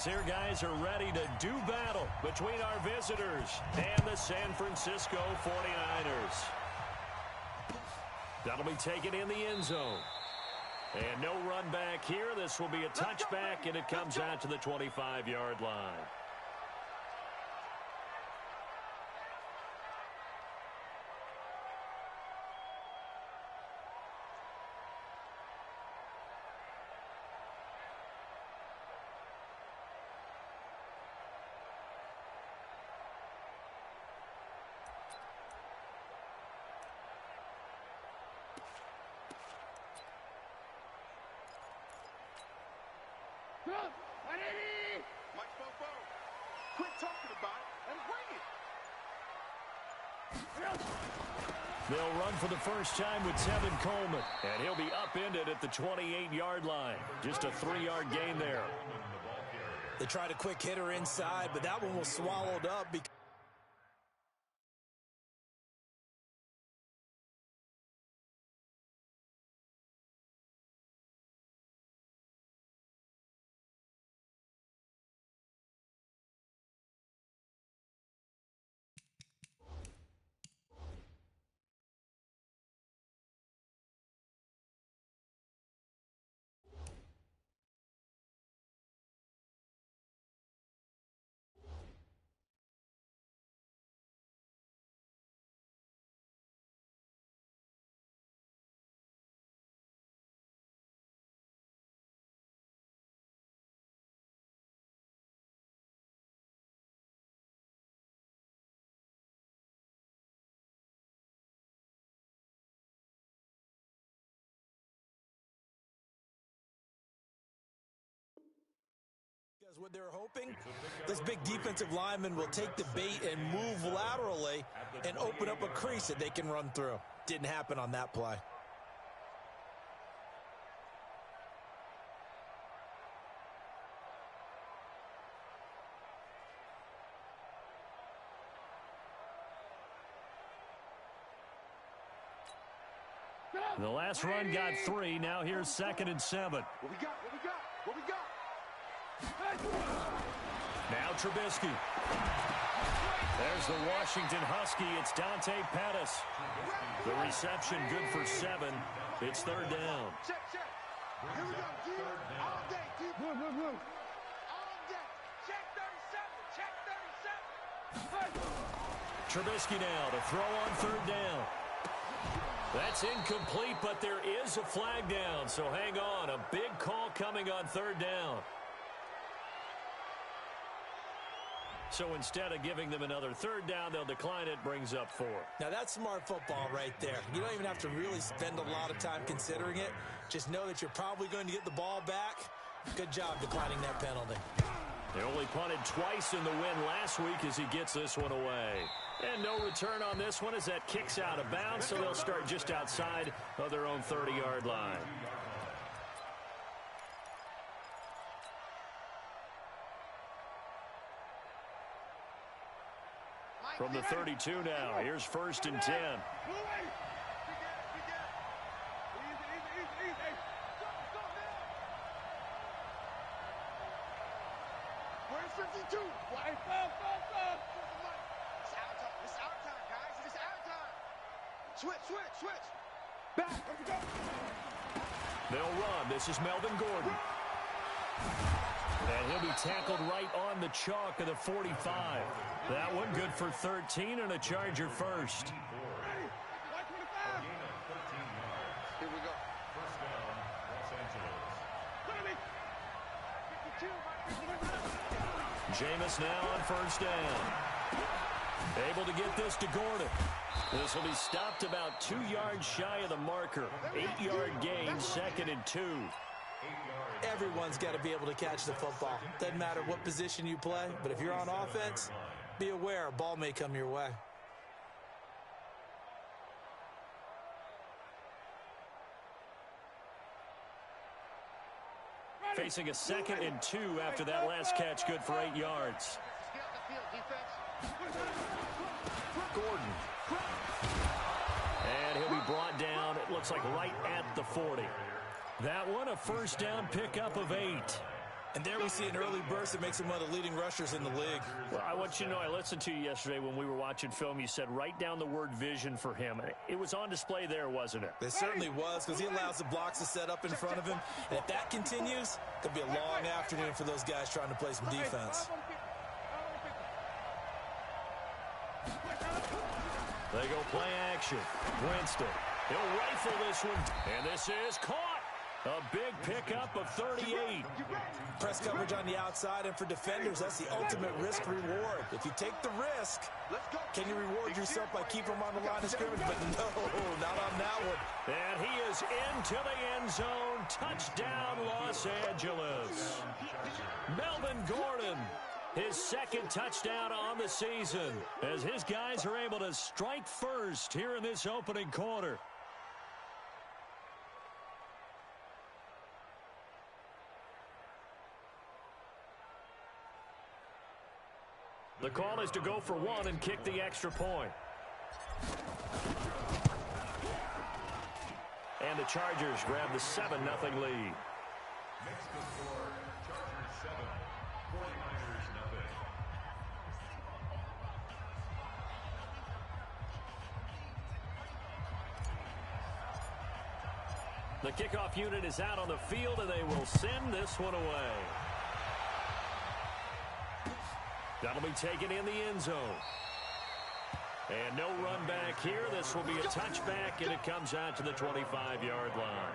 Here guys are ready to do battle between our visitors and the San Francisco 49ers. That'll be taken in the end zone. And no run back here. This will be a touchback, and it comes out to the 25-yard line. Quit talking about it and bring it. They'll run for the first time with Tevin Coleman, and he'll be upended at the 28-yard line. Just a 3-yard gain there. They tried a quick hitter inside, but that one was swallowed up because what they're hoping, this big defensive lineman will take the bait and move laterally and open up a crease that they can run through. Didn't happen on that play. The last run got 3. Now here's 2nd and 7. What we got? What we got? What we got? Now Trubisky. There's the Washington Husky. It's Dante Pettis. The reception good for 7. It's 3rd down. Check. Here we go, D. All day, D. All day. Check 37. Trubisky now to throw on 3rd down. That's incomplete, but there is a flag down, so hang on. A big call coming on 3rd down. So instead of giving them another 3rd down, they'll decline it, brings up 4. Now that's smart football right there. You don't even have to really spend a lot of time considering it. Just know that you're probably going to get the ball back. Good job declining that penalty. They only punted twice in the win last week as he gets this one away. And no return on this one as that kicks out of bounds, so they'll start just outside of their own 30-yard line. From the 32 now, here's 1st and 10. Where's 52? Why? It's our time, guys. It's our time. Switch. Back. Let's go. They'll run. This is Melvin Gordon. And he'll be tackled right on the chalk of the 45. That one good for 13 and a Charger first. Here we go. First down, Los Angeles. Jameis now on 1st down. Able to get this to Gordon. This will be stopped about 2 yards shy of the marker. 8-yard gain, 2nd and 2. Everyone's got to be able to catch the football. Doesn't matter what position you play, but if you're on offense, be aware a ball may come your way. Facing a 2nd and 2 after that last catch, good for 8 yards. Gordon. And he'll be brought down, it looks like right at the 40. That one a 1st down pickup of 8. And there we see an early burst that makes him one of the leading rushers in the league. Well, I want you to know, I listened to you yesterday when we were watching film. You said write down the word vision for him. It was on display there, wasn't it? It certainly was, because he allows the blocks to set up in front of him. And if that continues, it could be a long afternoon for those guys trying to play some defense. They go play action. Winston. He'll rifle this one. And this is caught. A big pickup of 38. Press coverage on the outside, and for defenders, that's the ultimate risk-reward. If you take the risk, can you reward yourself by keeping them on the line of scrimmage? But no, not on that one. And he is into the end zone. Touchdown, Los Angeles. Melvin Gordon, his second touchdown on the season, as his guys are able to strike first here in this opening quarter. The call is to go for one and kick the extra point. And the Chargers grab the 7-0 lead. Next to score, Chargers 7, 49ers nothing. The kickoff unit is out on the field, and they will send this one away. That'll be taken in the end zone. And no run back here. This will be a touchback, and it comes out to the 25-yard line.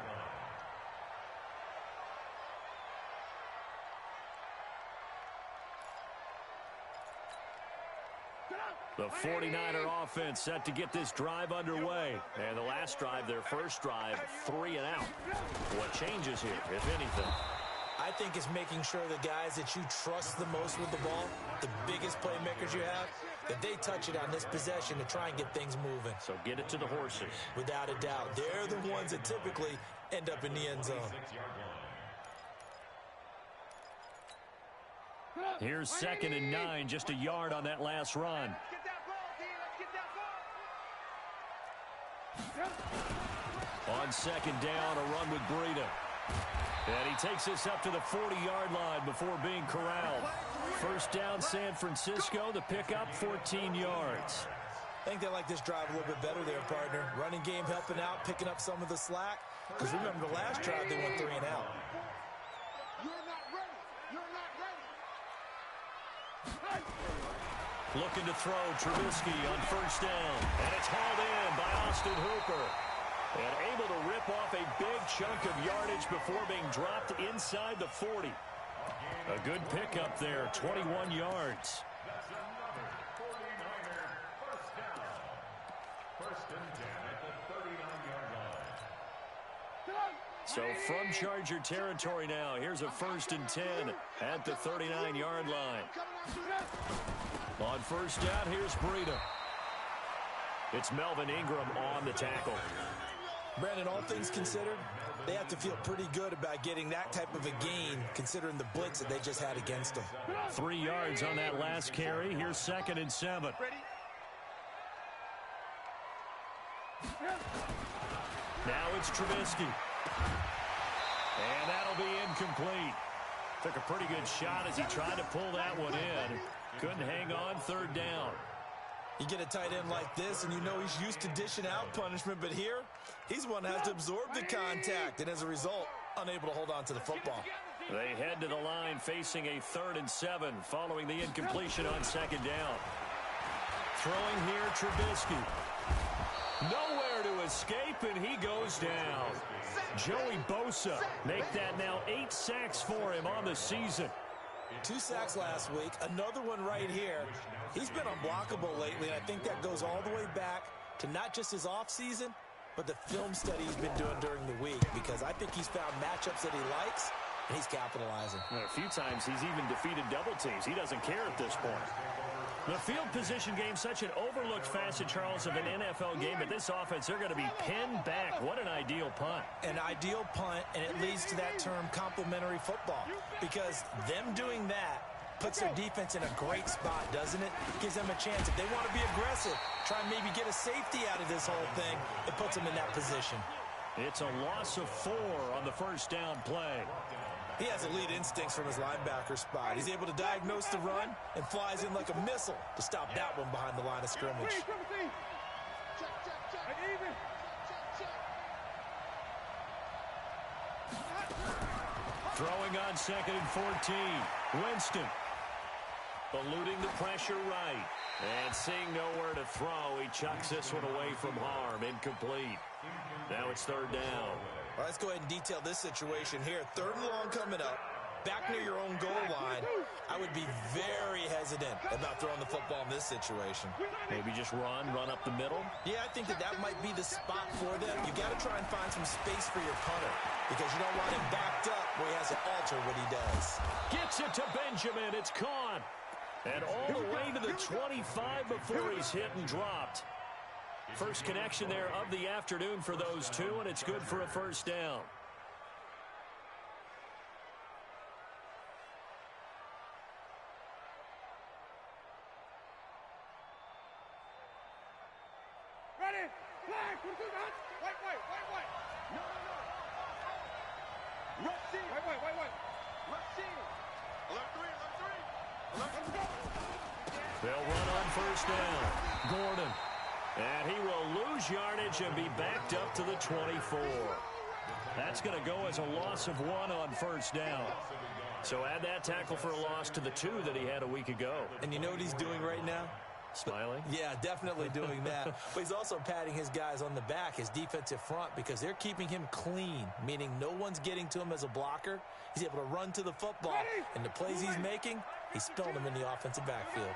The 49er offense set to get this drive underway. And the last drive, their first drive, 3 and out. What changes here, if anything? I think it's making sure the guys that you trust the most with the ball, the biggest playmakers you have, that they touch it on this possession to try and get things moving. So get it to the horses. Without a doubt. They're the ones that typically end up in the end zone. Here's 2nd and 9, just a yard on that last run. On 2nd down, a run with Breida. And he takes this up to the 40-yard line before being corralled. First down, San Francisco. The pickup, 14 yards. I think they like this drive a little bit better there, partner. Running game helping out, picking up some of the slack. Because remember, the last drive, they went 3 and out. You're not ready. You're not ready. Looking to throw, Trubisky on first down. And it's hauled in by Austin Hooper. And able to rip off a big chunk of yardage before being dropped inside the 40. A good pickup there, 21 yards. That's another 49er first down. First and 10 at the 39-yard line. So from Charger territory now, here's a 1st and 10 at the 39-yard line. On first down, here's Breida. It's Melvin Ingram on the tackle. Brandon, all things considered, they have to feel pretty good about getting that type of a gain, considering the blitz that they just had against them. 3 yards on that last carry. Here's 2nd and 7. Now it's Trubisky. And that'll be incomplete. Took a pretty good shot as he tried to pull that one in. Couldn't hang on, 3rd down. You get a tight end like this, and you know he's used to dishing out punishment, but here, he's one that has to absorb the contact, and as a result, unable to hold on to the football. They head to the line facing a 3rd and 7 following the incompletion on 2nd down. Throwing here, Trubisky. Nowhere to escape, and he goes down. Joey Bosa make that now 8 sacks for him on the season. 2 sacks last week, another one right here. He's been unblockable lately, and I think that goes all the way back to not just his offseason, but the film study he's been doing during the week, because I think he's found matchups that he likes, and he's capitalizing. A few times he's even defeated double teams. He doesn't care at this point. The field position game, such an overlooked facet, Charles, of an NFL game, but this offense, they're going to be pinned back. What an ideal punt. An ideal punt, and it leads to that term complementary football, because them doing that puts their defense in a great spot, doesn't it? Gives them a chance. If they want to be aggressive, try and maybe get a safety out of this whole thing, it puts them in that position. It's a loss of 4 on the first down play. He has elite instincts from his linebacker spot. He's able to diagnose the run and flies in like a missile to stop that one behind the line of scrimmage. Check, check. Even. Throwing on 2nd and 14. Winston. Eluding the pressure right. And seeing nowhere to throw, he chucks this one away from harm. Incomplete. Now it's 3rd down. Well, let's go ahead and detail this situation here. 3rd and long coming up. Back near your own goal line. I would be very hesitant about throwing the football in this situation. Maybe just run up the middle? Yeah, I think that might be the spot for them. You got to try and find some space for your punter because you don't want him backed up where he has to alter what he does. Gets it to Benjamin. It's caught. And all the way to the 25 before he's hit and dropped. First connection there of the afternoon for those two, and it's good for a 1st down. Ready? Flag. Wait. No. Left seat. Wait. Left seat. Left three. Let's go. They'll run on 1st down. Gordon. And he will lose yardage and be backed up to the 24. That's going to go as a loss of 1 on 1st down. So add that tackle for a loss to the 2 that he had a week ago. And you know what he's doing right now? Smiling? Yeah, definitely doing that. But he's also patting his guys on the back, his defensive front, because they're keeping him clean, meaning no one's getting to him as a blocker. He's able to run to the football, and the plays he's making, he's spilling them in the offensive backfield.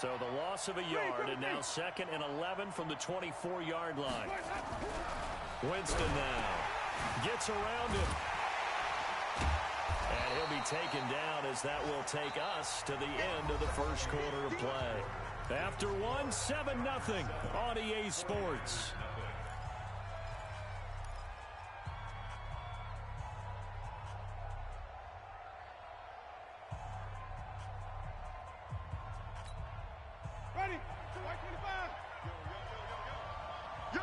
So the loss of a yard, and now 2nd and 11 from the 24-yard line. Winston now gets around him. And he'll be taken down as that will take us to the end of the 1st quarter of play. After 1, 7-0 on EA Sports. Ready? White 25. Yo.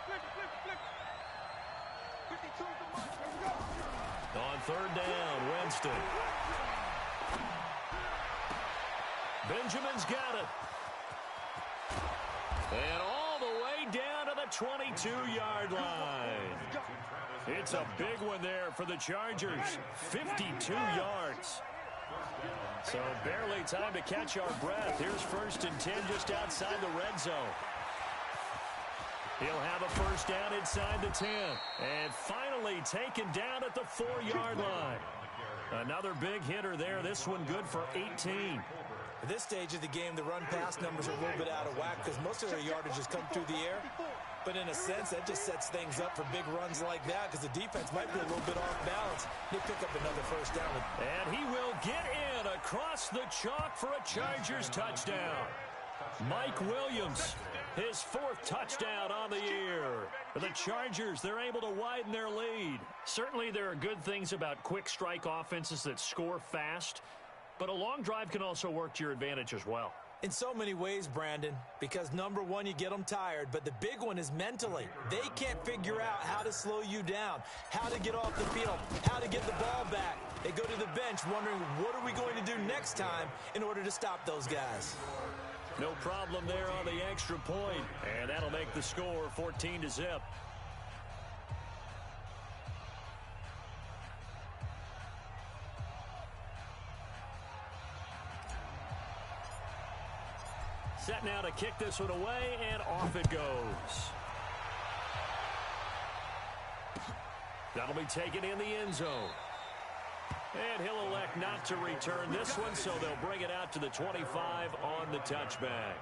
Flip. 52 is the mark. Let's go. On 3rd down, Winston. Benjamin's got it. And all the way down to the 22-yard line. It's a big one there for the Chargers. 52 yards. So barely time to catch our breath. Here's 1st and 10 just outside the red zone. He'll have a 1st down inside the 10. And finally taken down at the 4-yard line. Another big hitter there. This one good for 18. At this stage of the game, the run-pass numbers are a little bit out of whack because most of their yardage has come through the air. But in a sense, that just sets things up for big runs like that because the defense might be a little bit off balance. They pick up another 1st down. And he will get in across the chalk for a Chargers touchdown. Mike Williams, his 4th touchdown on the year. For the Chargers, they're able to widen their lead. Certainly there are good things about quick strike offenses that score fast, but a long drive can also work to your advantage as well. In so many ways, Brandon, because number one, you get them tired, but the big one is mentally. They can't figure out how to slow you down, how to get off the field, how to get the ball back. They go to the bench wondering, what are we going to do next time in order to stop those guys? No problem there on the extra point, and that'll make the score 14-0. Set now to kick this one away, and off it goes. That'll be taken in the end zone. And he'll elect not to return this one, so they'll bring it out to the 25 on the touchback.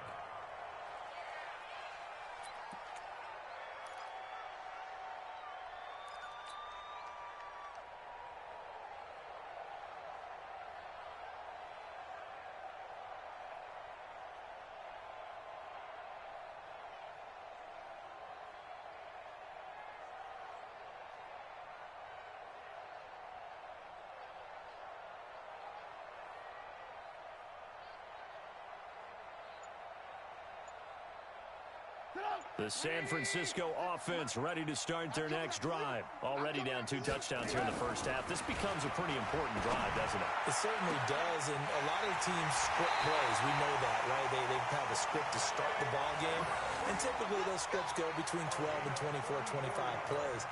The San Francisco offense ready to start their next drive. Already down 2 touchdowns here in the first half. This becomes a pretty important drive, doesn't it? It certainly does, and a lot of teams script plays. We know that, right? They have a script to start the ball game, and typically those scripts go between 12 and 24, 25 plays.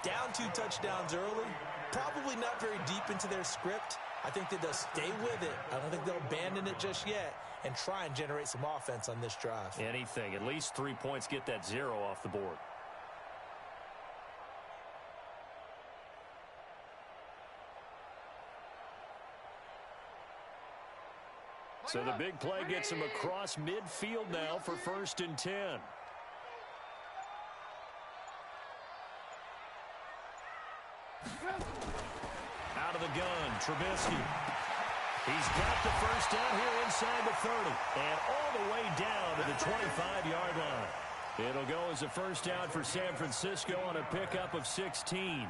Down 2 touchdowns early, probably not very deep into their script. I think that they'll stay with it. I don't think they'll abandon it just yet and try and generate some offense on this drive. Anything. At least 3 points, get that 0 off the board. So the big play gets him across midfield now for 1st and 10. Out of the gun, Trubisky. He's got the first down here inside the 30 and all the way down to the 25-yard line. It'll go as a first down for San Francisco on a pickup of 16.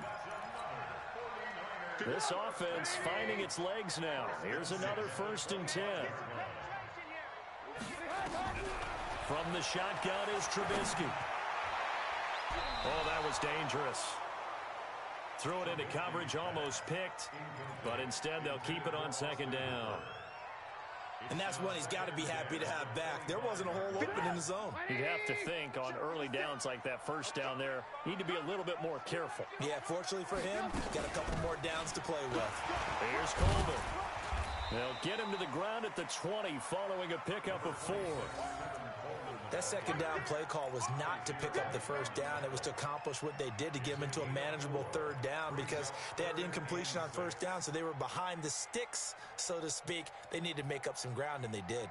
This offense finding its legs now. Here's another 1st and 10. From the shotgun is Trubisky. Oh, that was dangerous. Threw it into coverage, almost picked, but instead they'll keep it on 2nd down. And that's one he's got to be happy to have back. There wasn't a hole open in the zone. You'd have to think on early downs like that first down there, need to be a little bit more careful. Yeah, fortunately for him, got a couple more downs to play with. Here's Coleman. They'll get him to the ground at the 20 following a pickup of 4. That 2nd down play call was not to pick up the first down. It was to accomplish what they did to get them into a manageable 3rd down because they had incompletion on 1st down, so they were behind the sticks, so to speak. They needed to make up some ground, and they did.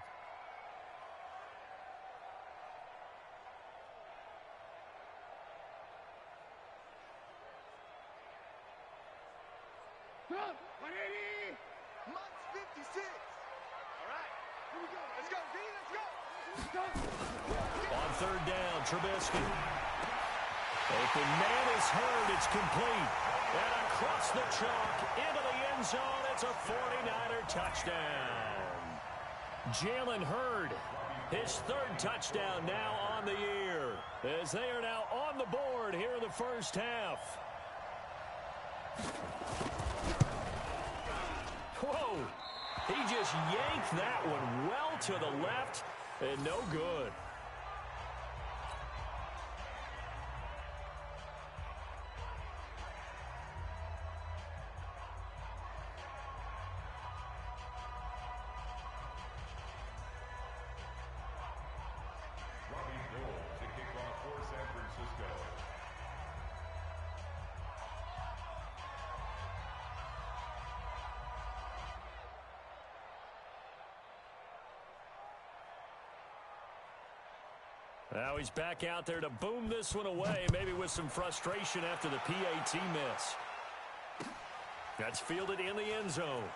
Months 56. All right, here we go. Let's go, D. Let's go. On 3rd down, Trubisky. Open man is heard. It's complete. And across the chalk into the end zone. It's a 49er touchdown. Jalen Hurd, his 3rd touchdown now on the year, as they are now on the board here in the first half. Whoa! He just yanked that one well to the left, and no good. To kick off for San Francisco. Now he's back out there to boom this one away, maybe with some frustration after the PAT miss. That's fielded in the end zone.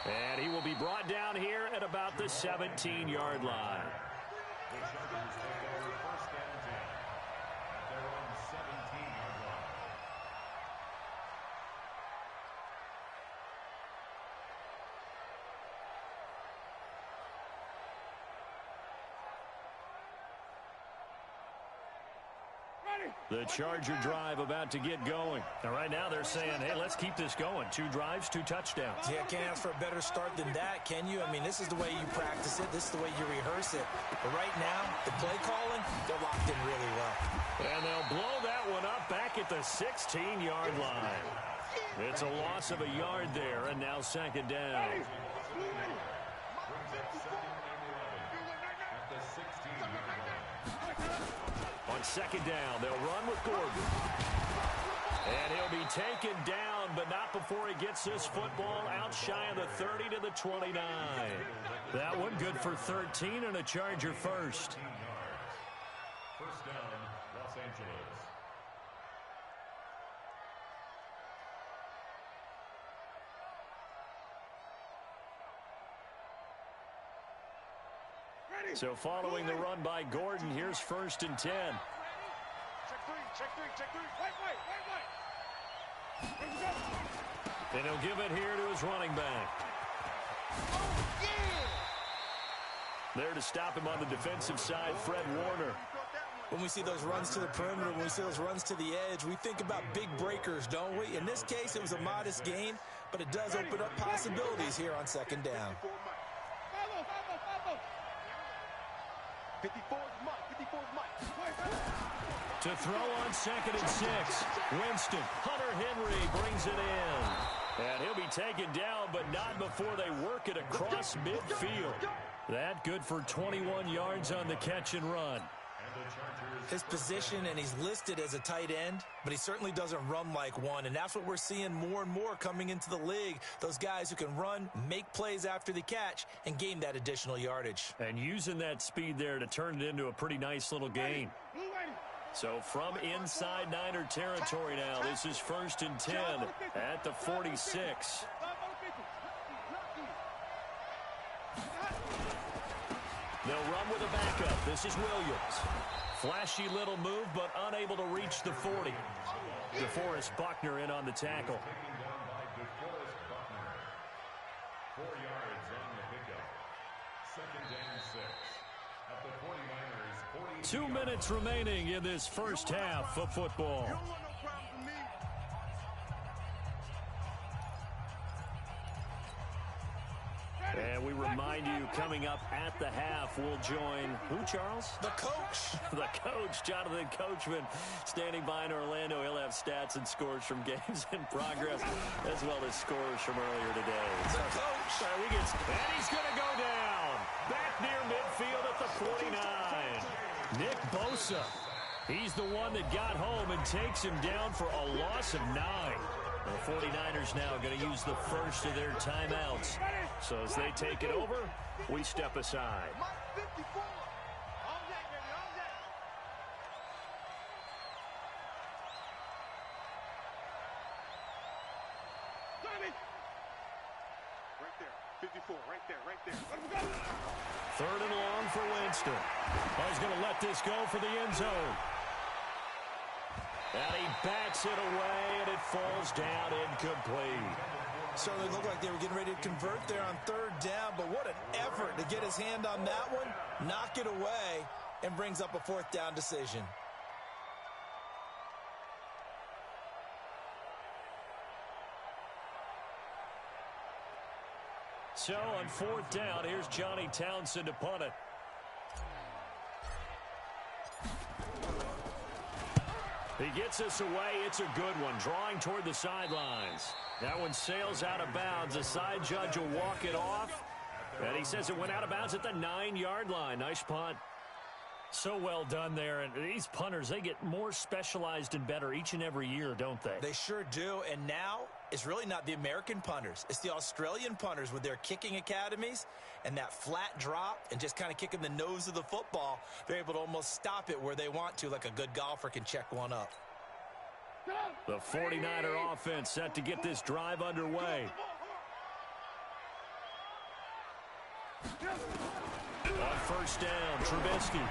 And he will be brought down here at about the 17-yard line. The Chargers take over 1st and 10 at their own 17-yard line. The Charger drive about to get going. And right now they're saying, hey, let's keep this going. 2 drives, 2 touchdowns. Yeah, can't ask for a better start than that, can you? I mean, this is the way you practice it. This is the way you rehearse it. But right now, the play calling, they're locked in really well. And they'll blow that one up back at the 16-yard line. It's a loss of a yard there, and now 2nd down. Brings up 2nd and 11 at the 16-yard line. On 2nd down, they'll run with Gordon. And he'll be taken down, but not before he gets this football out shy of the 30 to the 29. That one good for 13 and a Charger first. 1st down, Los Angeles. So following the run by Gordon, here's 1st and 10. Check 3, check 3, check 3. Wait. And he'll give it here to his running back. Oh, yeah. There to stop him on the defensive side, Fred Warner. When we see those runs to the perimeter, when we see those runs to the edge, we think about big breakers, don't we? In this case, it was a modest gain, but it does open up possibilities here on second down. 54's Mike. 54's Mike. To throw on 2nd and 6. Winston, Hunter Henry brings it in. And he'll be taken down, but not before they work it across midfield. That good for 21 yards on the catch and run. His position, and he's listed as a tight end, but he certainly doesn't run like one, and that's what we're seeing more and more coming into the league. Those guys who can run, make plays after the catch, and gain that additional yardage. And using that speed there to turn it into a pretty nice little gain. So from inside Niner territory now, this is 1st and 10 at the 46. They'll run with a backup. This is Williams. Flashy little move, but unable to reach the 40. DeForest Buckner in on the tackle. 4 yards on the pickup. 2nd and 6 at the 49ers 40. 2 minutes remaining in this first half of football. And we remind you, coming up at the half, we'll join who, Charles? The coach. The coach, Jonathan Coachman, standing by in Orlando. He'll have stats and scores from games in progress, as well as scores from earlier today. The coach. And he's going to go down. Back near midfield at the 49. Nick Bosa. He's the one that got home and takes him down for a loss of 9. The 49ers now going to use the first of their timeouts. So as they take it over, we step aside. Right there. 54, right there. 3rd and long for Winston. He's going to let this go for the end zone. And he bats it away, and it falls down incomplete. Certainly looked like they were getting ready to convert there on 3rd down, but what an effort to get his hand on that one, knock it away, and brings up a 4th down decision. So on 4th down, here's Johnny Townsend to punt it. He gets us away. It's a good one. Drawing toward the sidelines. That one sails out of bounds. The side judge will walk it off. And he says it went out of bounds at the 9-yard line. Nice punt. So well done there. And these punters, they get more specialized and better each and every year, don't they? They sure do. And now it's really not the American punters. It's the Australian punters with their kicking academies and that flat drop and just kind of kicking the nose of the football. They're able to almost stop it where they want to, like a good golfer can check one up. The 49er offense set to get this drive underway. On 1st down, Trubisky.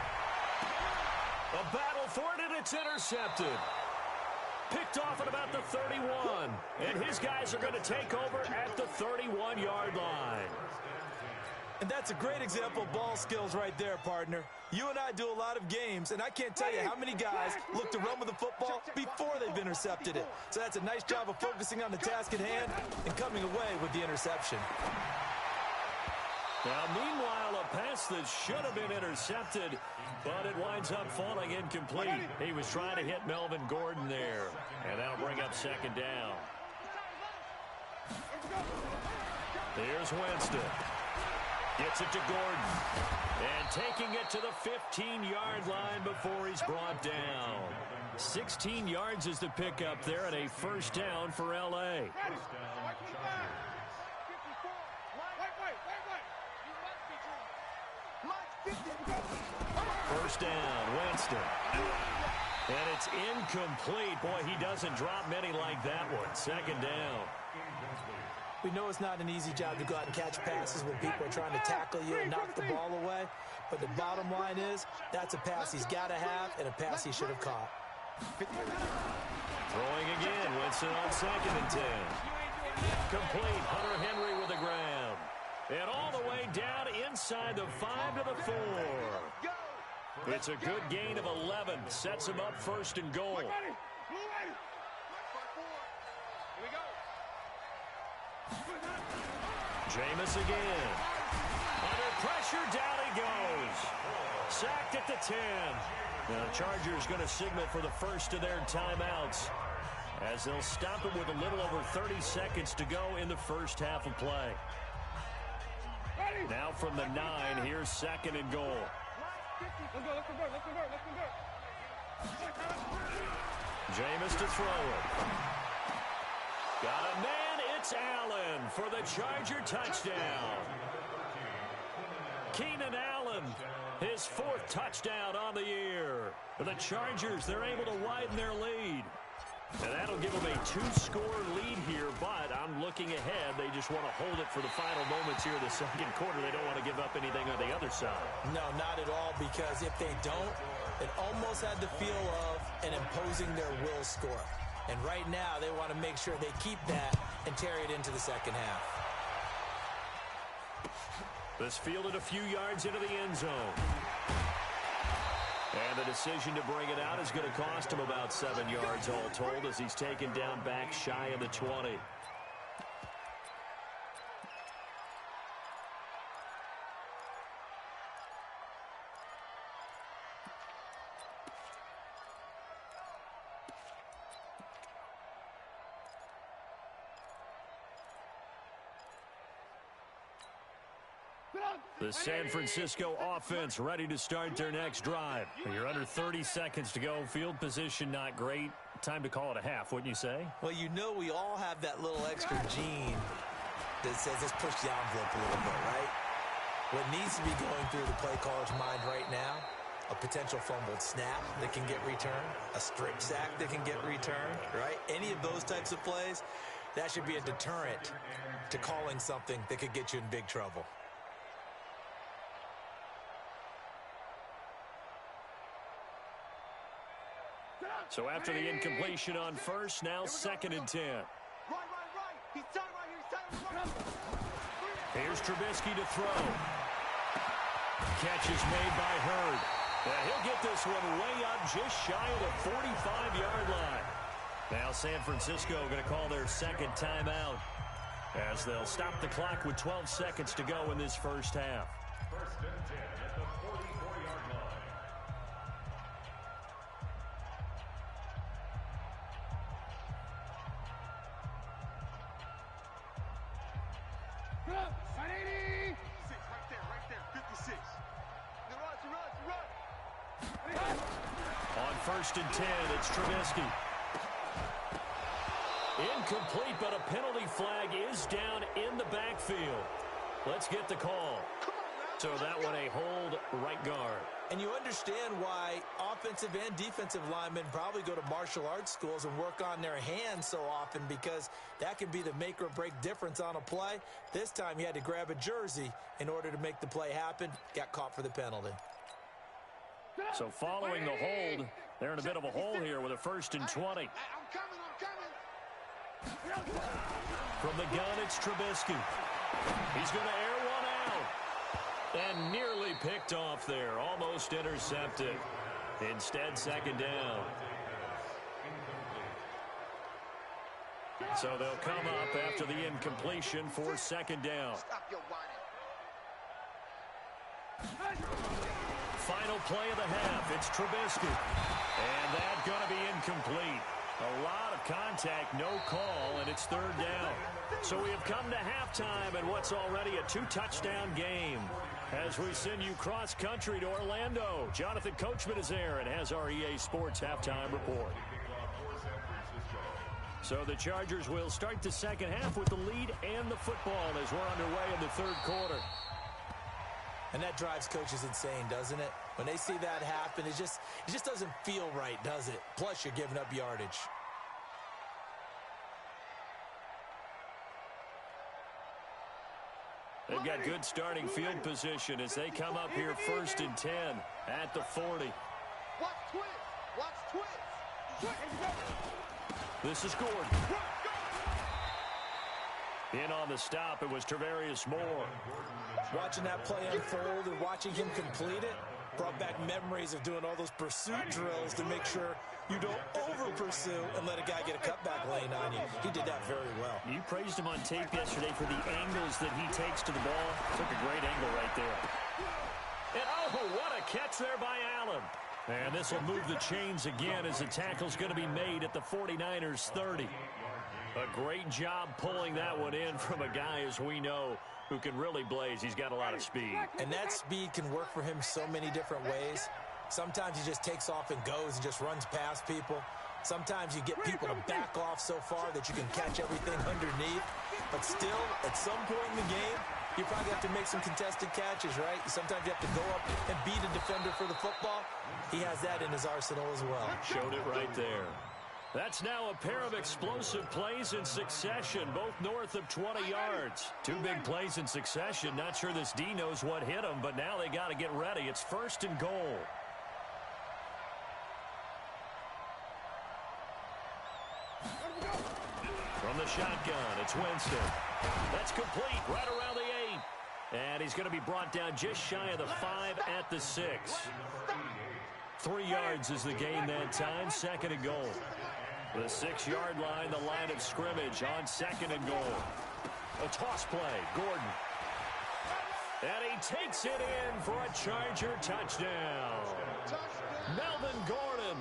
A battle for it, and it's intercepted. Picked off at about the 31. And his guys are going to take over at the 31-yard line. And that's a great example of ball skills right there, partner. You and I do a lot of games, and I can't tell you how many guys look to run with the football before they've intercepted it. So that's a nice job of focusing on the task at hand and coming away with the interception. Now, meanwhile, a pass that should have been intercepted, but it winds up falling incomplete. He was trying to hit Melvin Gordon there, and that'll bring up 2nd down. Here's Winston. Gets it to Gordon. And taking it to the 15-yard line before he's brought down. 16 yards is the pickup there, and a 1st down for L.A. First down, Winston. And it's incomplete. Boy, he doesn't drop many like that one. 2nd down. We know it's not an easy job to go out and catch passes when people are trying to tackle you and knock the ball away. But the bottom line is, that's a pass he's got to have and a pass he should have caught. Throwing again, Winston on 2nd and 10. Complete, Hunter Henry with the grab. And all the way down inside the 5 to the 4. It's a good gain of 11. Sets him up first and goal. Here we go. Jameis again. Under pressure, down he goes. Sacked at the 10. Now the Chargers going to signal for the first of their timeouts, as they'll stop him with a little over 30 seconds to go in the first half of play. Now from the 9, here's second and goal. Jameis to throw it. Got a man, it's Allen for the Charger touchdown. Keenan Allen, his 4th touchdown on the year. For the Chargers, they're able to widen their lead. And that'll give them a 2-score lead here, but I'm looking ahead. They just want to hold it for the final moments here in the second quarter. They don't want to give up anything on the other side. No, not at all, because if they don't, it almost had the feel of an imposing their will score. And right now, they want to make sure they keep that and carry it into the second half. This fielded a few yards into the end zone. And the decision to bring it out is going to cost him about 7 yards all told, as he's taken down back shy of the 20. The San Francisco offense ready to start their next drive. You're under 30 seconds to go. Field position not great. Time to call it a half, wouldn't you say? Well, you know we all have that little extra gene that says let's push the envelope a little bit, right? What needs to be going through the play caller's mind right now, a potential fumbled snap that can get returned, a strip sack that can get returned, right? Any of those types of plays, that should be a deterrent to calling something that could get you in big trouble. So after the incompletion on first, now second and 10. Right. He's tight right here. Here's Trubisky to throw. Catch is made by Hurd. He'll get this one way up just shy of the 45-yard line. Now San Francisco going to call their second timeout, as they'll stop the clock with 12 seconds to go in this first half. First and 10 at the 44-yard line. On first and 10, it's Trubisky. Incomplete, but a penalty flag is down in the backfield. Let's get the call. So that one a hold right guard. And you understand why offensive and defensive linemen probably go to martial arts schools and work on their hands so often, because that can be the make or break difference on a play. This time he had to grab a jersey in order to make the play happen. Got caught for the penalty. So following the hold, they're in a bit of a hole here with a first and 20. I'm coming. From the gun, it's Trubisky. He's going to air one out. And nearly picked off there. Almost intercepted. Instead, second down. So they'll come up after the incompletion for second down. Stop your whining. Final play of the half. It's Trubisky. And that's going to be incomplete. A lot of contact, no call, and it's third down. So we have come to halftime in what's already a 2-touchdown game. As we send you cross-country to Orlando, Jonathan Coachman is there and has our EA Sports halftime report. So the Chargers will start the second half with the lead and the football as we're underway in the third quarter. And that drives coaches insane, doesn't it? When they see that happen, it just doesn't feel right, does it? Plus, you're giving up yardage. They've got good starting field position as they come up here first and 10 at the 40. Watch twist. This is Gordon. In on the stop, it was Travarius Moore. Watching that play unfold and watching him complete it brought back memories of doing all those pursuit drills to make sure you don't over-pursue and let a guy get a cutback lane on you. He did that very well. You praised him on tape yesterday for the angles that he takes to the ball. Took a great angle right there. And oh, what a catch there by Allen. And this will move the chains again as the tackle's going to be made at the 49ers 30. A great job pulling that one in from a guy, as we know, who can really blaze. He's got a lot of speed. And that speed can work for him so many different ways. Sometimes he just takes off and goes and just runs past people. Sometimes you get people to back off so far that you can catch everything underneath. But still, at some point in the game, you probably have to make some contested catches, right? Sometimes you have to go up and beat a defender for the football. He has that in his arsenal as well. Showed it right there. That's now a pair of explosive plays in succession, both north of 20 yards. Two big plays in succession. Not sure this D knows what hit him, but now they got to get ready. It's 1st and goal. From the shotgun, it's Winston. That's complete right around the 8. And he's going to be brought down just shy of the 5 at the 6. 3 yards is the gain that time, 2nd and goal. The 6-yard line, the line of scrimmage on 2nd and goal. A toss play, Gordon. And he takes it in for a Charger touchdown. Melvin Gordon,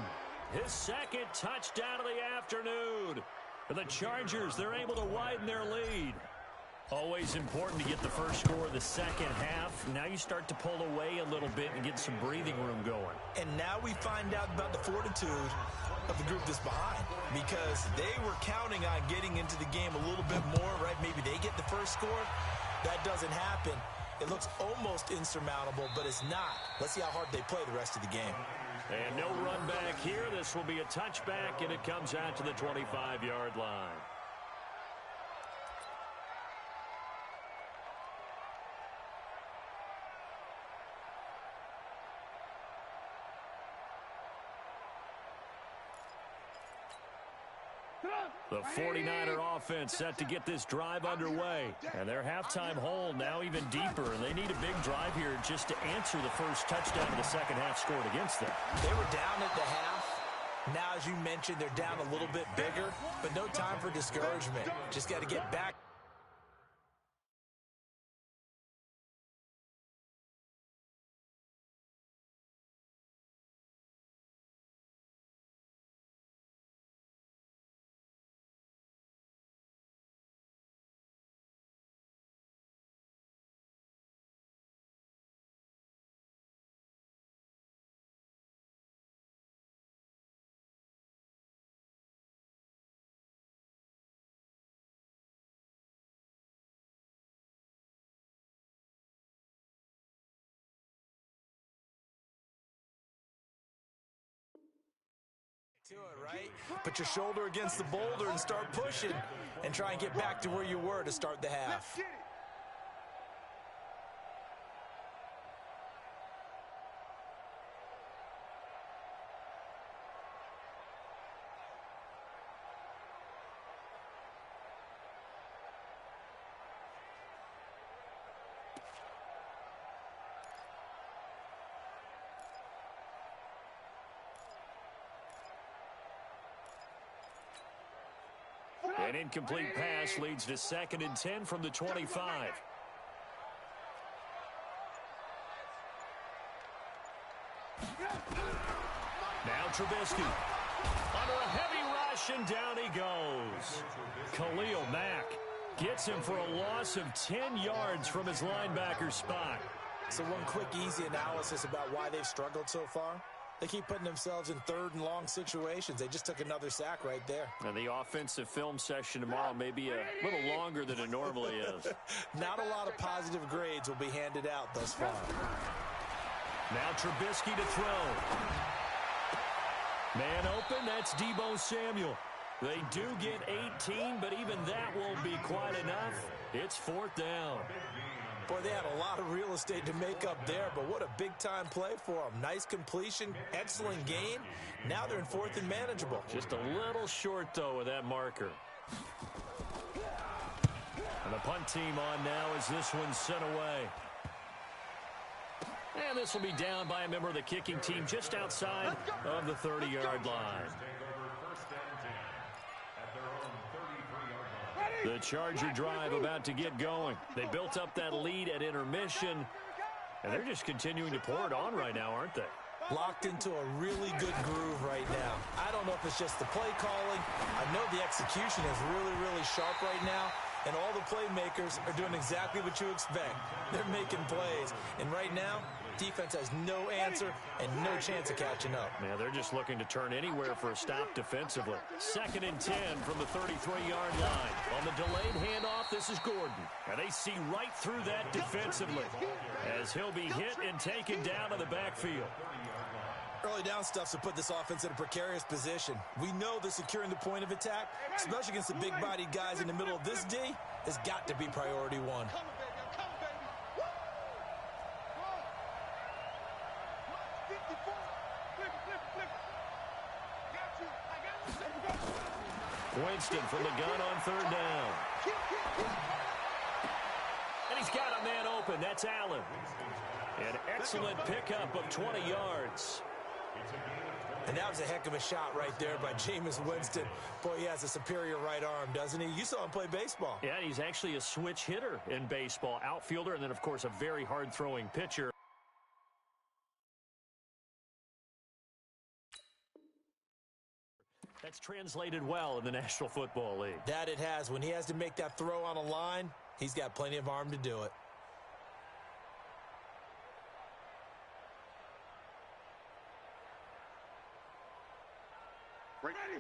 his 2nd touchdown of the afternoon. For the Chargers, they're able to widen their lead. Always important to get the first score of the second half. Now you start to pull away a little bit and get some breathing room going. And now we find out about the fortitude of the group that's behind, because they were counting on getting into the game a little bit more, right? Maybe they get the first score. That doesn't happen. It looks almost insurmountable, but it's not. Let's see how hard they play the rest of the game. And no run back here. This will be a touchback, and it comes out to the 25-yard line. The 49er offense set to get this drive underway. And their halftime hole now even deeper. And they need a big drive here just to answer the first touchdown of the second half scored against them. They were down at the half. Now, as you mentioned, they're down a little bit bigger. But no time for discouragement. Just got to get back. To it, right? Put your shoulder against the boulder and start pushing and try and get back to where you were to start the half. An incomplete pass leads to 2nd and 10 from the 25. Now Trubisky. Under a heavy rush, and down he goes. Khalil Mack gets him for a loss of 10 yards from his linebacker spot. So one quick, easy analysis about why they've struggled so far. They keep putting themselves in 3rd and long situations. They just took another sack right there. And the offensive film session tomorrow may be a little longer than it normally is. Not a lot of positive grades will be handed out thus far. Now Trubisky to throw. Man open, that's Deebo Samuel. They do get 18, but even that won't be quite enough. It's 4th down. Boy, they had a lot of real estate to make up there, but what a big-time play for them. Nice completion, excellent gain. Now they're in 4th and manageable. Just a little short, though, with that marker. punt team on now as this one's sent away. And this will be down by a member of the kicking team just outside of the 30-yard line. The Charger drive about to get going. They built up that lead at intermission, and they're just continuing to pour it on right now, aren't they? Locked into a really good groove right now. I don't know if it's just the play calling. I know the execution is really, really sharp right now, and all the playmakers are doing exactly what you expect. They're making plays, and right now, defense has no answer and no chance of catching up. Yeah, they're just looking to turn anywhere for a stop defensively. 2nd and 10 from the 33-yard line. On the delayed handoff, this is Gordon. And they see right through that defensively as he'll be hit and taken down to the backfield. Early down stuff's to put this offense in a precarious position. We know that securing the point of attack, especially against the big-bodied guys in the middle of this D, has got to be priority one. Winston from the gun on 3rd down. And he's got a man open. That's Allen. An excellent pickup of 20 yards. And that was a heck of a shot right there by Jameis Winston. Boy, he has a superior right arm, doesn't he? You saw him play baseball. Yeah, he's actually a switch hitter in baseball. Outfielder, and then, of course, a very hard-throwing pitcher. That's translated well in the National Football League. That it has. When he has to make that throw on a line, he's got plenty of arm to do it.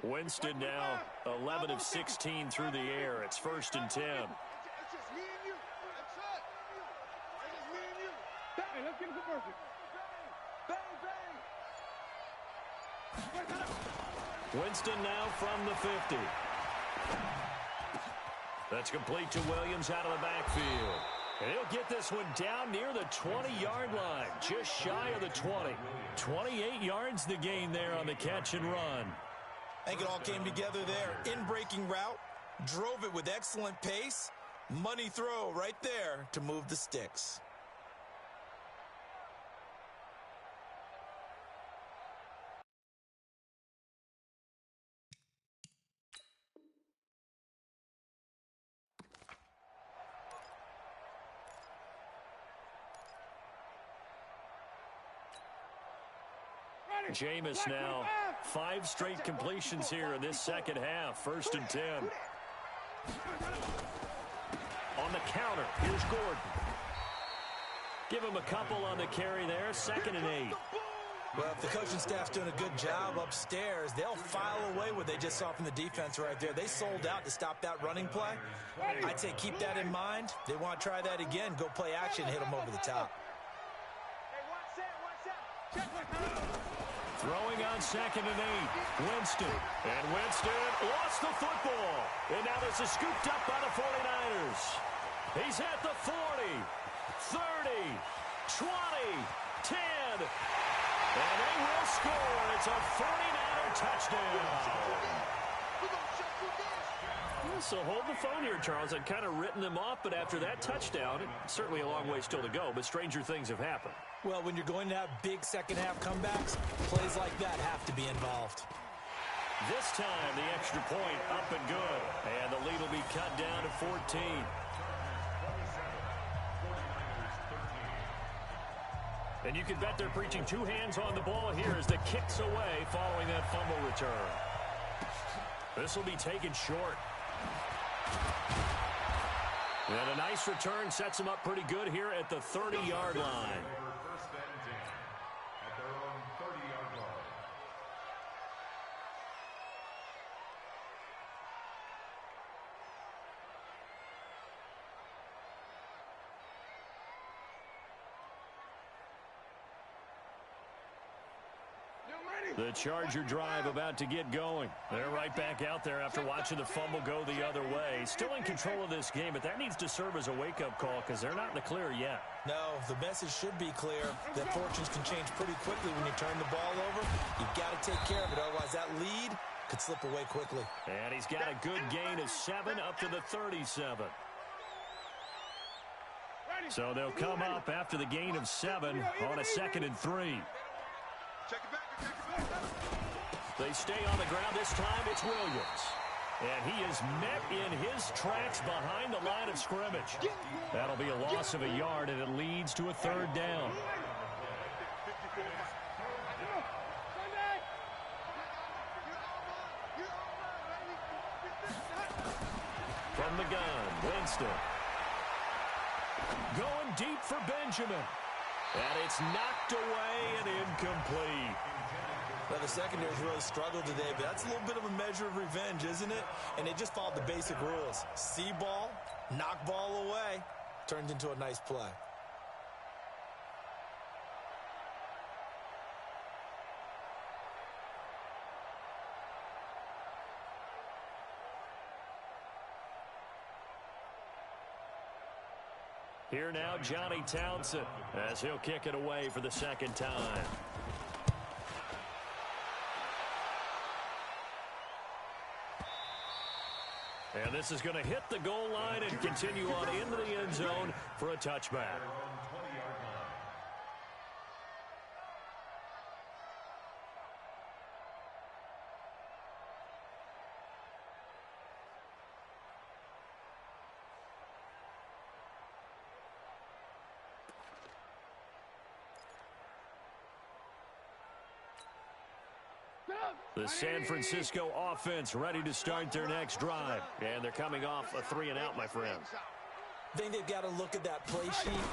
Winston now 11 of 16 through the air. It's 1st and 10. It's just me and you. That's it. It's just me and you. Hey, let's get it converted. Bang, bang. Winston now from the 50. That's complete to Williams out of the backfield. And he'll get this one down near the 20-yard line, just shy of the 20. 28 yards the gain there on the catch and run. I think it all came together there. In-breaking route, drove it with excellent pace. Money throw right there to move the sticks. Jameis now 5 straight completions here in this second half. 1st and 10. On the counter, here's Gordon. Give him a couple on the carry there. 2nd and 8. Well, if the coaching staff's doing a good job upstairs, they'll file away what they just saw from the defense right there. They sold out to stop that running play. I'd say keep that in mind. They want to try that again. Go play action, hit them over the top. Throwing on 2nd and 8. Winston. And Winston lost the football. And now this is scooped up by the 49ers. He's at the 40, 30, 20, 10. And they will score. It's a 49er touchdown. So hold the phone here, Charles. I'd kind of written them off, but after that touchdown, certainly a long way still to go, but stranger things have happened. Well, when you're going to have big second-half comebacks, plays like that have to be involved. This time, the extra point up and good. And the lead will be cut down to 14. And you can bet they're preaching 2 hands on the ball here as the kick's away following that fumble return. This will be taken short. And a nice return sets them up pretty good here at the 30-yard line. The Charger drive about to get going. They're right back out there after watching the fumble go the other way. Still in control of this game, but that needs to serve as a wake-up call because they're not in the clear yet. No, the message should be clear that fortunes can change pretty quickly when you turn the ball over. You've got to take care of it, otherwise that lead could slip away quickly. And he's got a good gain of 7 up to the 37. So they'll come up after the gain of 7 on a 2nd and 3. They stay on the ground. This time it's Williams. And he is met in his tracks behind the line of scrimmage. That'll be a loss of a yard, and it leads to a 3rd down. From the gun, Winston. Going deep for Benjamin. And it's knocked away and incomplete. Well, the secondary's really struggled today, but that's a little bit of a measure of revenge, isn't it? And they just followed the basic rules. See ball, knock ball away, turned into a nice play. Here now, Johnny Townsend, as he'll kick it away for the 2nd time. And this is going to hit the goal line and continue on into the end zone for a touchback. The San Francisco offense ready to start their next drive. And they're coming off a 3-and-out, my friend. I think they've got to look at that play sheet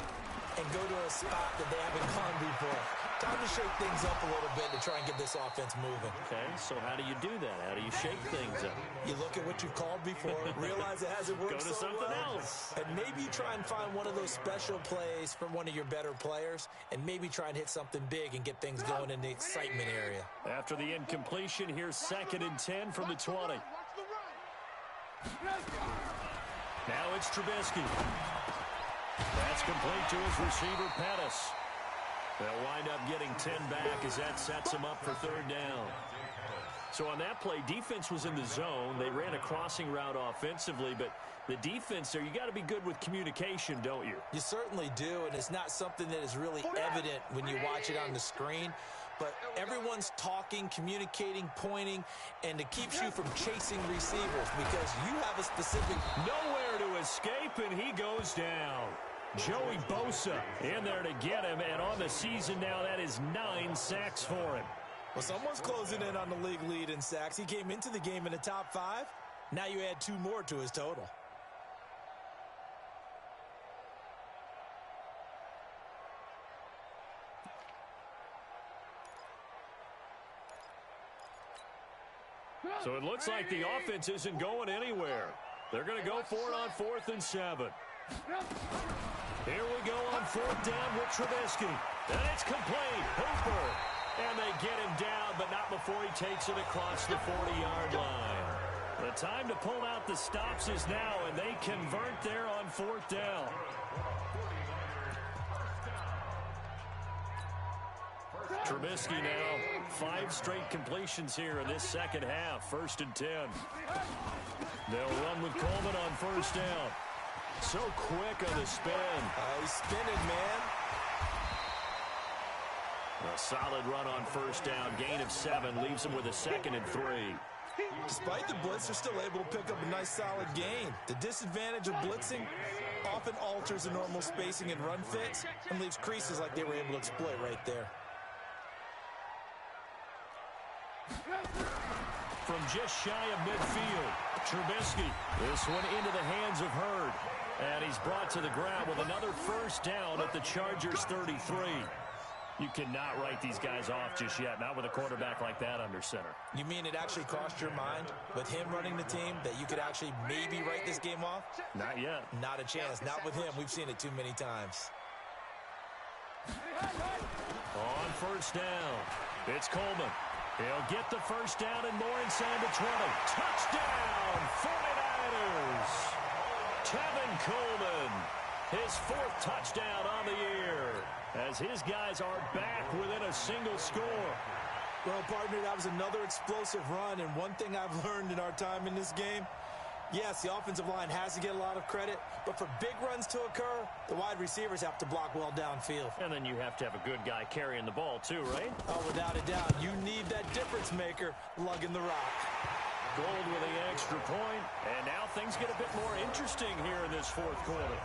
and go to a spot that they haven't gone before. Time to shake things up a little bit to try and get this offense moving. Okay, so how do you do that? How do you shake things up? You look at what you've called before, realize it hasn't worked Go to so something well, else. and maybe you try and find one of those special plays from one of your better players, and maybe try and hit something big and get things going in the excitement area. After the incompletion, here's 2nd and 10 from the 20. Now it's Trubisky. That's complete to his receiver, Pettis. They'll wind up getting 10 back as that sets them up for 3rd down. So on that play, defense was in the zone. They ran a crossing route offensively, but the defense there, you got to be good with communication, don't you? You certainly do, and it's not something that is really evident when you watch it on the screen. But everyone's talking, communicating, pointing, and it keeps you from chasing receivers because you have a specific... Nowhere to escape, and he goes down. Joey Bosa in there to get him, and on the season now, that is 9 sacks for him. Well, someone's closing in on the league lead in sacks. He came into the game in the top 5. Now you add 2 more to his total. So it looks like the offense isn't going anywhere. They're going to go for it on 4th and 7. Here we go on 4th down with Trubisky. And it's complete. Hooper. And they get him down, but not before he takes it across the 40-yard line. The time to pull out the stops is now, and they convert there on 4th down. Trubisky now, 5 straight completions here in this 2nd half. 1st and 10. They'll run with Coleman on 1st down. So quick on the spin. He's spinning, man. A solid run on 1st down. Gain of 7 leaves him with a 2nd and 3. Despite the blitz, they're still able to pick up a nice solid gain. The disadvantage of blitzing often alters the normal spacing and run fits and leaves creases like they were able to exploit right there. From just shy of midfield, Trubisky. This one into the hands of Hurd. And he's brought to the ground with another 1st down at the Chargers 33. You cannot write these guys off just yet, not with a quarterback like that under center. You mean it actually crossed your mind with him running the team that you could actually maybe write this game off? Not yet. Not a chance. Not with him. We've seen it too many times. On 1st down, it's Coleman. He'll get the 1st down and more inside the 20. Touchdown, 49ers. Tevin Coleman, his 4th touchdown on the year, as his guys are back within a single score. Well, partner, that was another explosive run, and one thing I've learned in our time in this game, Yes, the offensive line has to get a lot of credit, but for big runs to occur, the wide receivers have to block well downfield. And then you have to have a good guy carrying the ball too, right? Oh, without a doubt. You need that difference maker lugging the rock. Gold with the extra point, and now things get a bit more interesting here in this fourth quarter.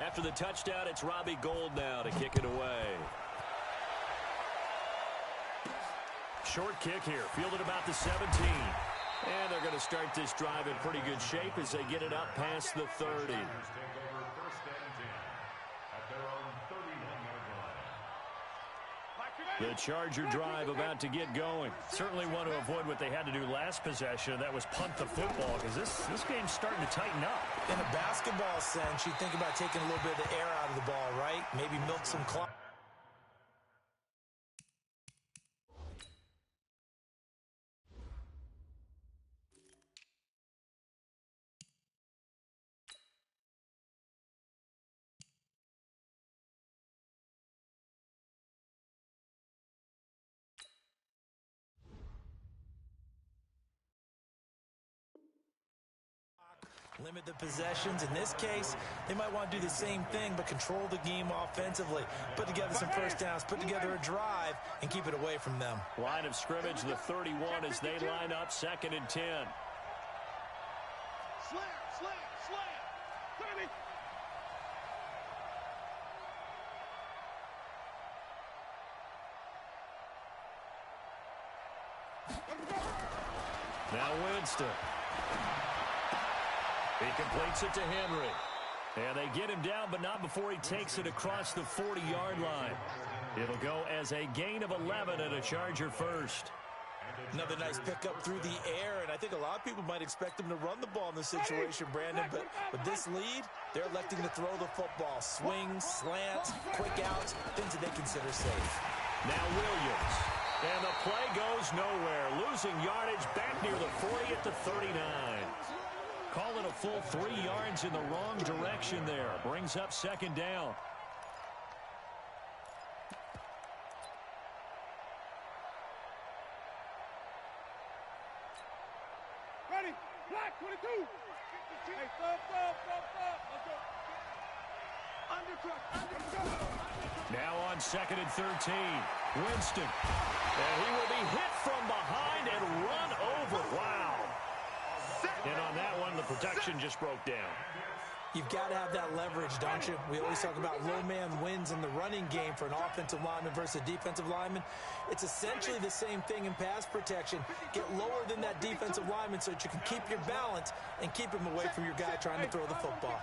After the touchdown, it's Robbie Gould now to kick it away. Short kick here, fielded about the 17. And they're going to start this drive in pretty good shape as they get it up past the 30. The Charger drive about to get going. Certainly want to avoid what they had to do last possession. That was punt the football, because this game's starting to tighten up. In a basketball sense, you think about taking a little bit of the air out of the ball, right? Maybe milk some clock. Limit the possessions. In this case, they might want to do the same thing, but control the game offensively. Put together some first downs, put together a drive, and keep it away from them. Line of scrimmage, the 31 as they line up, 2nd and 10. Slam, slam, slam. 30. Now Winston. He completes it to Henry. And they get him down, but not before he takes it across the 40-yard line. It'll go as a gain of 11 and a Charger first. Another nice pickup through the air, and I think a lot of people might expect them to run the ball in this situation, Brandon, but with this lead, they're electing to throw the football. Swings, slants, quick outs, things that they consider safe. Now Williams. And the play goes nowhere. Losing yardage back near the 40 at the 39. Call it a full 3 yards in the wrong direction there. Brings up 2nd down. Ready. Black 22. Hey, stop. Let's go. Undercut. Now on 2nd and 13. Winston. And he will be hit from behind and run over. Wow. And on that one, the protection just broke down. You've got to have that leverage, don't you? We always talk about low man wins in the running game for an offensive lineman versus a defensive lineman. It's essentially the same thing in pass protection. Get lower than that defensive lineman so that you can keep your balance and keep him away from your guy trying to throw the football.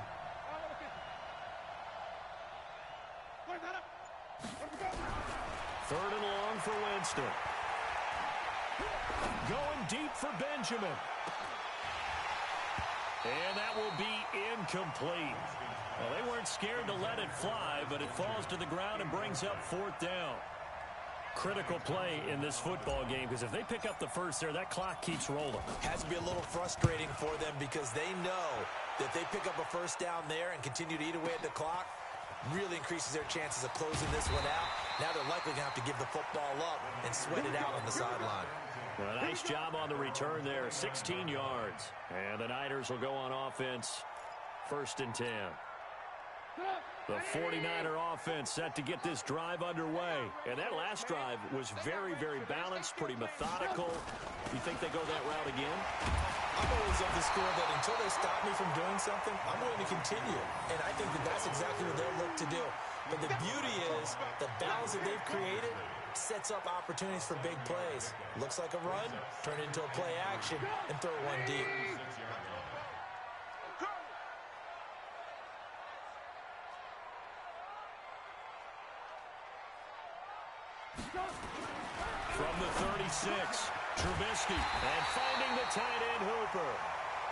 3rd and long for Winston. Going deep for Benjamin. And that will be incomplete. Well, they weren't scared to let it fly, but it falls to the ground and brings up 4th down. Critical play in this football game, because if they pick up the first there, that clock keeps rolling. Has to be a little frustrating for them because they know that if they pick up a first down there and continue to eat away at the clock, really increases their chances of closing this one out. Now they're likely going to have to give the football up and sweat it out on the sideline. Well, nice job on the return there, 16 yards. And the Niners will go on offense, 1st and 10. The 49er offense set to get this drive underway. And that last drive was very, very balanced, pretty methodical. You think they go that route again? I'm always of the school that until they stop me from doing something, I'm going to continue. And I think that that's exactly what they'll look to do. But the beauty is the balance that they've created sets up opportunities for big plays. Looks like a run, turn it into a play action, and throw one deep. From the 36, Trubisky, and finding the tight end Hooper.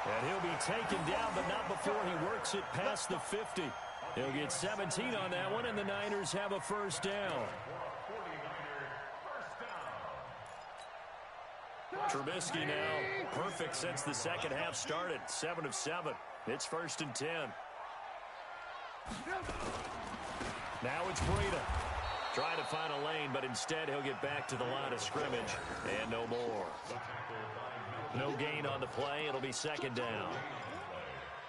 And he'll be taken down, but not before he works it past the 50. He'll get 17 on that one, and the Niners have a first down. Trubisky now perfect since the second half started. 7 of 7. It's 1st and 10. Now it's Breida. Trying to find a lane, but instead he'll get back to the line of scrimmage. And no more. No gain on the play. It'll be 2nd down.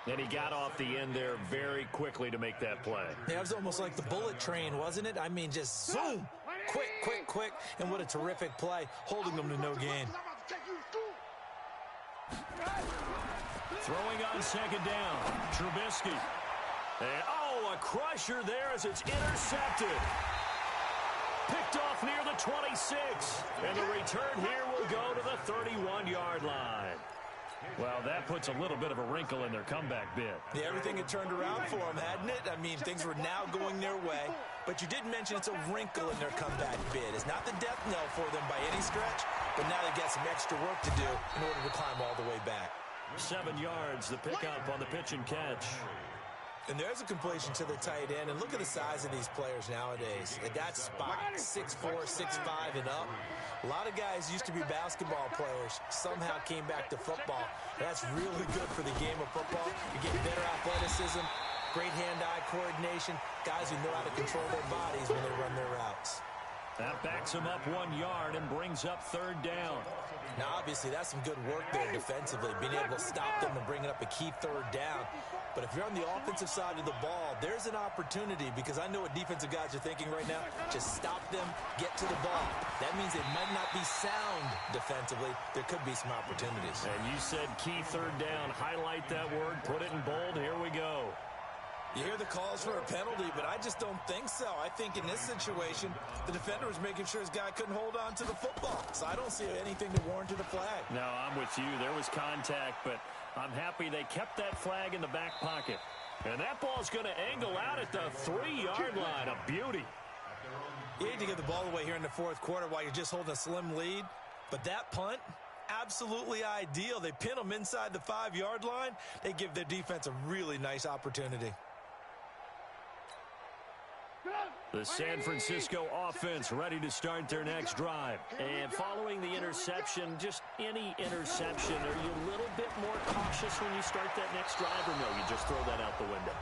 And he got off the end there very quickly to make that play. Yeah, it was almost like the bullet train, wasn't it? I mean, just zoom. Quick, quick, quick. And what a terrific play, holding them to no gain. Throwing on 2nd down. Trubisky. And, a crusher there as it's intercepted. Picked off near the 26. And the return here will go to the 31-yard line. Well, that puts a little bit of a wrinkle in their comeback bid. Yeah, everything had turned around for them, hadn't it? I mean, things were now going their way. But you did mention it's a wrinkle in their comeback bid. It's not the death knell for them by any stretch, but now they've got some extra work to do in order to climb all the way back. 7 yards, the pickup on the pitch and catch. And there's a completion to the tight end. And look at the size of these players nowadays. At that spot, 6'4", 6'5", and up. A lot of guys used to be basketball players, somehow came back to football. That's really good for the game of football. You get better athleticism, great hand-eye coordination, guys who know how to control their bodies when they run their routes. That backs him up 1 yard and brings up 3rd down. Now, obviously, that's some good work there defensively, being able to stop them and bringing up a key 3rd down. But if you're on the offensive side of the ball, there's an opportunity, because I know what defensive guys are thinking right now. Just stop them, get to the ball. That means they might not be sound defensively. There could be some opportunities. And you said key 3rd down. Highlight that word, put it in bold. Here we go. You hear the calls for a penalty, but I just don't think so. I think in this situation, the defender was making sure his guy couldn't hold on to the football. So I don't see anything to warrant the flag. No, I'm with you. There was contact, but I'm happy they kept that flag in the back pocket. And that ball's going to angle out at the 3-yard line. A beauty. You hate to get the ball away here in the 4th quarter while you're just holding a slim lead. But that punt, absolutely ideal. They pin them inside the 5-yard line. They give their defense a really nice opportunity. The San Francisco offense ready to start their next drive. And following the interception, just any interception, are you a little bit more cautious when you start that next drive, or no, you just throw that out the window?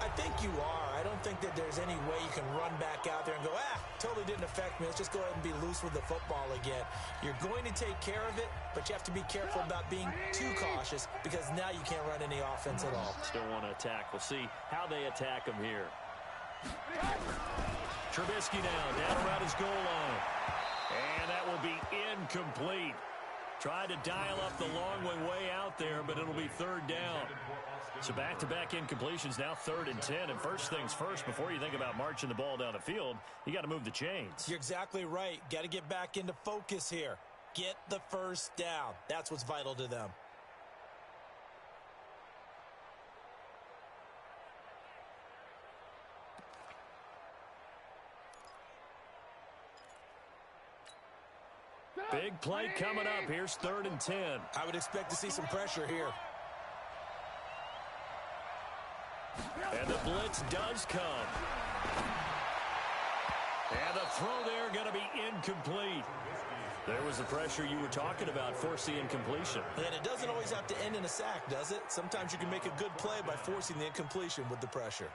I think you are. I don't think that there's any way you can run back out there and go, totally didn't affect me. Let's just go ahead and be loose with the football again. You're going to take care of it, but you have to be careful about being too cautious, because now you can't run any offense at all. Still want to attack. We'll see how they attack them here. Trubisky now down around his goal line. And that will be incomplete. Tried to dial up the long way out there, but it'll be 3rd down. So back-to-back incompletions, now 3rd and 10. And first things first, before you think about marching the ball down the field, you got to move the chains. You're exactly right. Got to get back into focus here. Get the first down. That's what's vital to them. Big play coming up. Here's 3rd and 10. I would expect to see some pressure here. And the blitz does come. And the throw there going to be incomplete. There was the pressure you were talking about, forcing incompletion. And it doesn't always have to end in a sack, does it? Sometimes you can make a good play by forcing the incompletion with the pressure.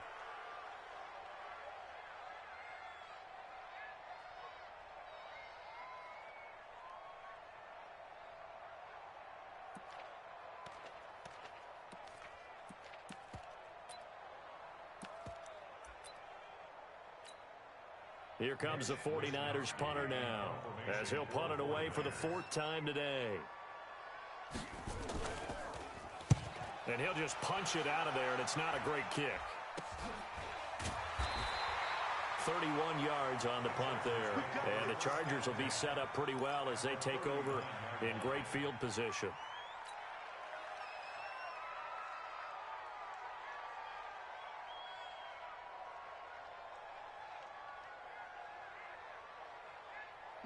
Here comes the 49ers punter now, as he'll punt it away for the 4th time today. And he'll just punch it out of there, and it's not a great kick. 31 yards on the punt there. And the Chargers will be set up pretty well as they take over in great field position.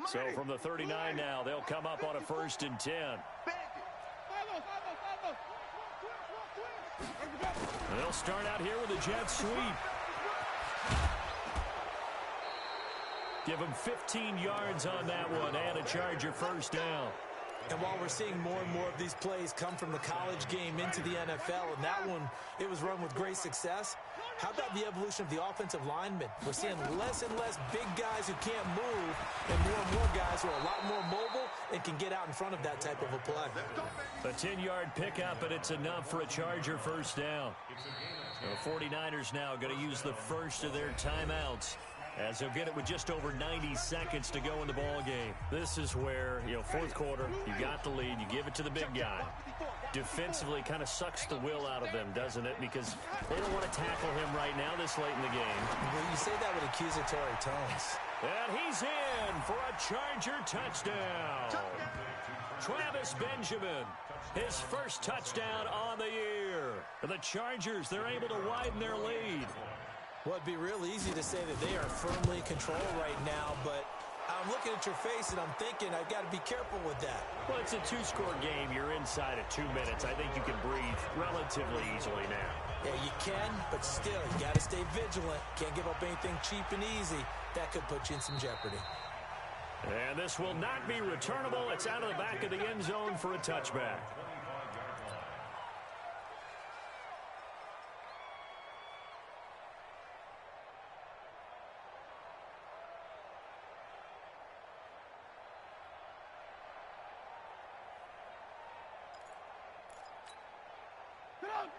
So from the 39 now, they'll come up on a 1st and 10. They'll start out here with a jet sweep. Give them 15 yards on that one and a Charger 1st down. And while we're seeing more and more of these plays come from the college game into the NFL, and that one, it was run with great success, how about the evolution of the offensive linemen? We're seeing less and less big guys who can't move and more guys who are a lot more mobile and can get out in front of that type of a play. A 10-yard pickup, and it's enough for a Charger 1st down. The 49ers now going to use the first of their timeouts, as they'll get it with just over 90 seconds to go in the ball game. This is where, 4th quarter, you got the lead, you give it to the big guy. Defensively kind of sucks the will out of them, doesn't it? Because they don't want to tackle him right now this late in the game. Well, you say that with accusatory tones. And he's in for a Charger touchdown. Travis Benjamin, his first touchdown on the year. The Chargers, they're able to widen their lead. Well, it'd be real easy to say that they are firmly in control right now, but I'm looking at your face and I'm thinking I've got to be careful with that. Well, it's a 2-score game. You're inside of 2 minutes. I think you can breathe relatively easily now. Yeah, you can, but still, you got to stay vigilant. Can't give up anything cheap and easy. That could put you in some jeopardy. And this will not be returnable. It's out of the back of the end zone for a touchback.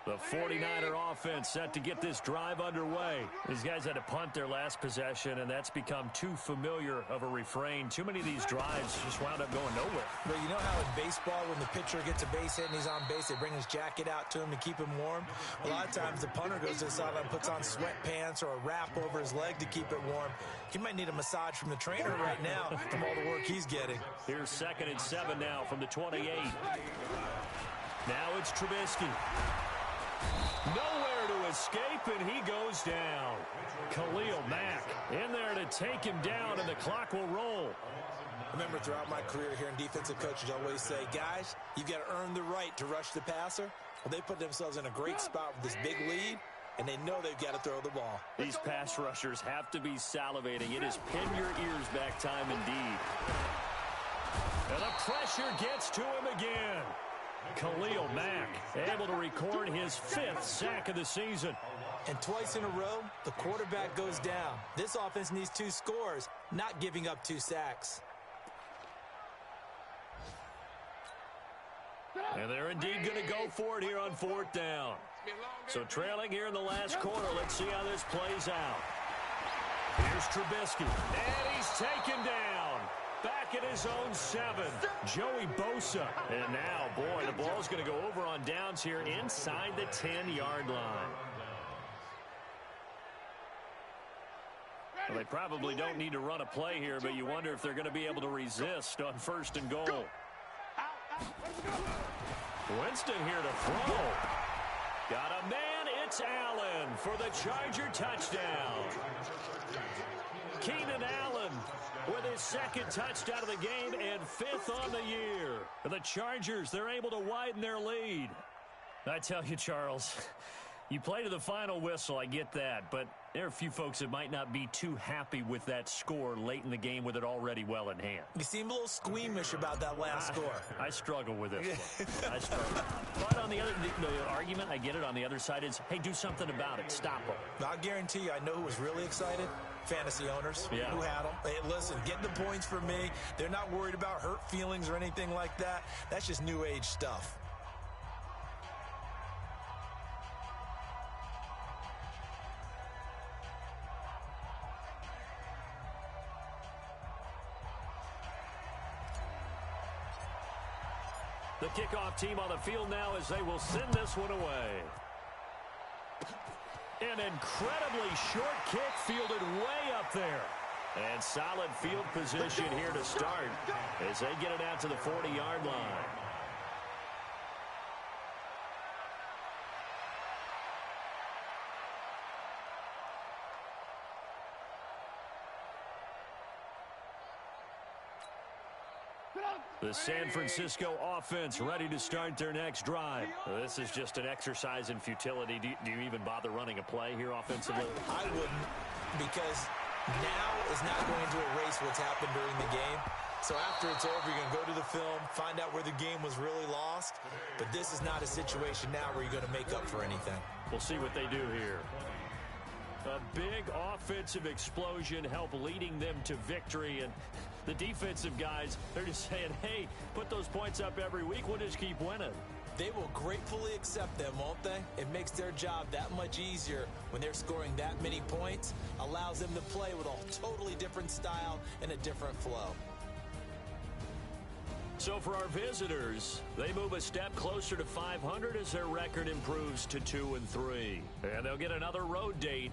The 49er offense set to get this drive underway. These guys had to punt their last possession, and that's become too familiar of a refrain. Too many of these drives just wound up going nowhere. Well, you know how in baseball, when the pitcher gets a base hit and he's on base, they bring his jacket out to him to keep him warm? A lot of times the punter goes to the sideline and puts on sweatpants or a wrap over his leg to keep it warm. He might need a massage from the trainer right now from all the work he's getting. Here's 2nd and 7 now from the 28. Now it's Trubisky. Nowhere to escape, and he goes down. Khalil Mack in there to take him down, and the clock will roll. Remember, throughout my career here in defensive coaches, I always say, guys, you've got to earn the right to rush the passer. Well, they put themselves in a great spot with this big lead, and they know they've got to throw the ball. These pass rushers have to be salivating. It is pin your ears back time indeed. And the pressure gets to him again. Khalil Mack able to record his 5th sack of the season. And twice in a row, the quarterback goes down. This offense needs 2 scores, not giving up 2 sacks. And they're indeed going to go for it here on 4th down. So trailing here in the last quarter, let's see how this plays out. Here's Trubisky, and he's taken down. Back at his own 7, Joey Bosa. And now, boy, the ball's going to go over on downs here inside the 10-yard line. Well, they probably don't need to run a play here, but you wonder if they're going to be able to resist on 1st and goal. Winston here to throw. Got a man, it's Allen for the Charger touchdown. Keenan Allen with his 2nd touchdown of the game and 5th on the year. The Chargers, they're able to widen their lead. I tell you, Charles, you play to the final whistle, I get that, but there are a few folks that might not be too happy with that score late in the game with it already well in hand. You seem a little squeamish about that last score. I struggle with this one. I struggle. But on the other, the argument, I get it, on the other side is, hey, do something about it. Stop them. I'll guarantee you, I know who was really excited. Fantasy owners who had them. Hey, listen, get the points for me. They're not worried about hurt feelings or anything like that. That's just new age stuff. The kickoff team on the field now as they will send this one away. An incredibly short kick fielded way up there. And solid field position here to start as they get it out to the 40-yard line. The San Francisco offense ready to start their next drive. This is just an exercise in futility. Do you even bother running a play here offensively? I wouldn't, because now is not going to erase what's happened during the game. So after it's over, you're going to go to the film, find out where the game was really lost. But this is not a situation now where you're going to make up for anything. We'll see what they do here. A big offensive explosion helped leading them to victory. And the defensive guys, they're just saying, hey, put those points up every week. We'll just keep winning. They will gratefully accept them, won't they? It makes their job that much easier when they're scoring that many points. Allows them to play with a totally different style and a different flow. So for our visitors, they move a step closer to 500 as their record improves to 2-3. And they'll get another road date